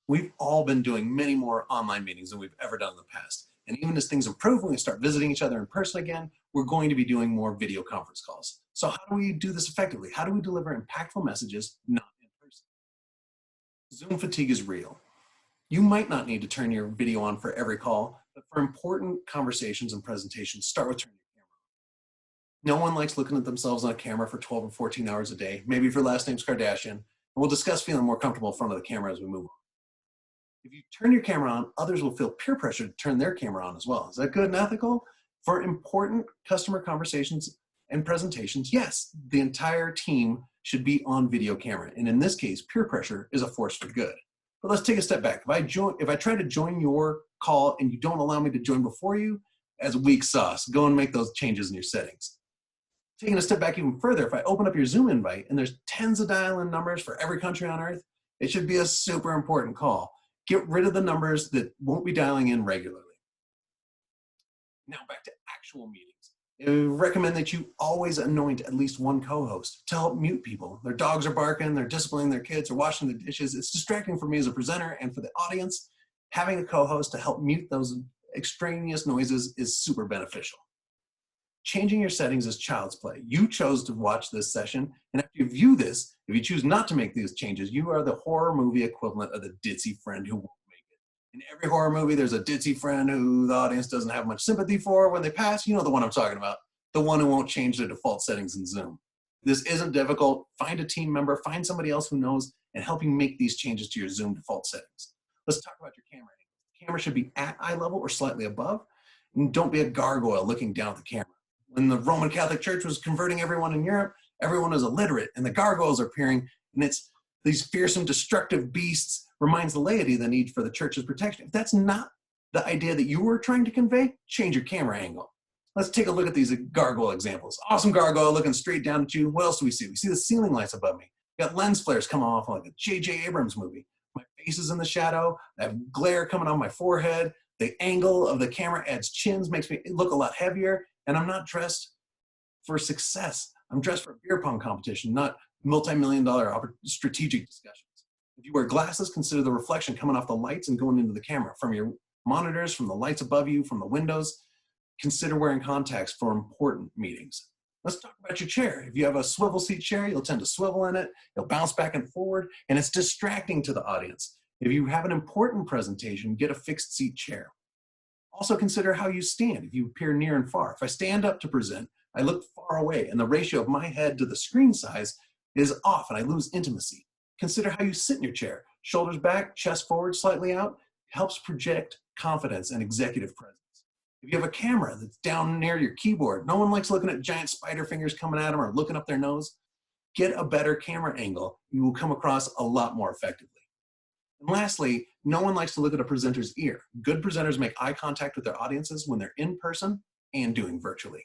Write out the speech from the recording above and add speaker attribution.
Speaker 1: We've all been doing many more online meetings than we've ever done in the past. And even as things improve, when we start visiting each other in person again, we're going to be doing more video conference calls. So how do we do this effectively? How do we deliver impactful messages not in person? Zoom fatigue is real. You might not need to turn your video on for every call, but for important conversations and presentations, start with turning your camera on. No one likes looking at themselves on a camera for 12 or 14 hours a day. Maybe if your last name's Kardashian. And we'll discuss feeling more comfortable in front of the camera as we move on. If you turn your camera on, others will feel peer pressure to turn their camera on as well. Is that good and ethical? For important customer conversations and presentations, yes, the entire team should be on video camera. And in this case, peer pressure is a force for good. But let's take a step back. If I try to join your call and you don't allow me to join before you, as weak sauce, go and make those changes in your settings. Taking a step back even further, if I open up your Zoom invite and there's tens of dial-in numbers for every country on earth, it should be a super important call. Get rid of the numbers that won't be dialing in regularly. Now back to actual meetings. I recommend that you always anoint at least one co-host to help mute people. Their dogs are barking, they're disciplining their kids, or washing the dishes. It's distracting for me as a presenter and for the audience. Having a co-host to help mute those extraneous noises is super beneficial. Changing your settings is child's play. You chose to watch this session, and after you view this, if you choose not to make these changes, you are the horror movie equivalent of the ditzy friend who won't make it. In every horror movie, there's a ditzy friend who the audience doesn't have much sympathy for when they pass. You know the one I'm talking about, the one who won't change their default settings in Zoom. This isn't difficult. Find a team member, find somebody else who knows, and help you make these changes to your Zoom default settings. Let's talk about your camera angle. The camera should be at eye level or slightly above, and don't be a gargoyle looking down at the camera. When the Roman Catholic Church was converting everyone in Europe, everyone was illiterate, and the gargoyles are appearing, and it's these fearsome, destructive beasts reminds the laity the need for the church's protection. If that's not the idea that you were trying to convey, change your camera angle. Let's take a look at these gargoyle examples. Awesome gargoyle looking straight down at you. What else do we see? We see the ceiling lights above me. We got lens flares coming off like a J.J. Abrams movie. My face is in the shadow. I have glare coming on my forehead. The angle of the camera adds chins, makes me look a lot heavier. And I'm not dressed for success. I'm dressed for a beer pong competition, not multi-million-dollar strategic discussions. If you wear glasses, consider the reflection coming off the lights and going into the camera, from your monitors, from the lights above you, from the windows. Consider wearing contacts for important meetings. Let's talk about your chair. If you have a swivel seat chair, you'll tend to swivel in it, you'll bounce back and forward, and it's distracting to the audience. If you have an important presentation, get a fixed seat chair. Also consider how you stand if you appear near and far. If I stand up to present, I look far away, and the ratio of my head to the screen size is off, and I lose intimacy. Consider how you sit in your chair. Shoulders back, chest forward, slightly out, helps project confidence and executive presence. If you have a camera that's down near your keyboard, no one likes looking at giant spider fingers coming at them or looking up their nose. Get a better camera angle. You will come across a lot more effectively. And lastly, no one likes to look at a presenter's ear. Good presenters make eye contact with their audiences when they're in person and doing virtually.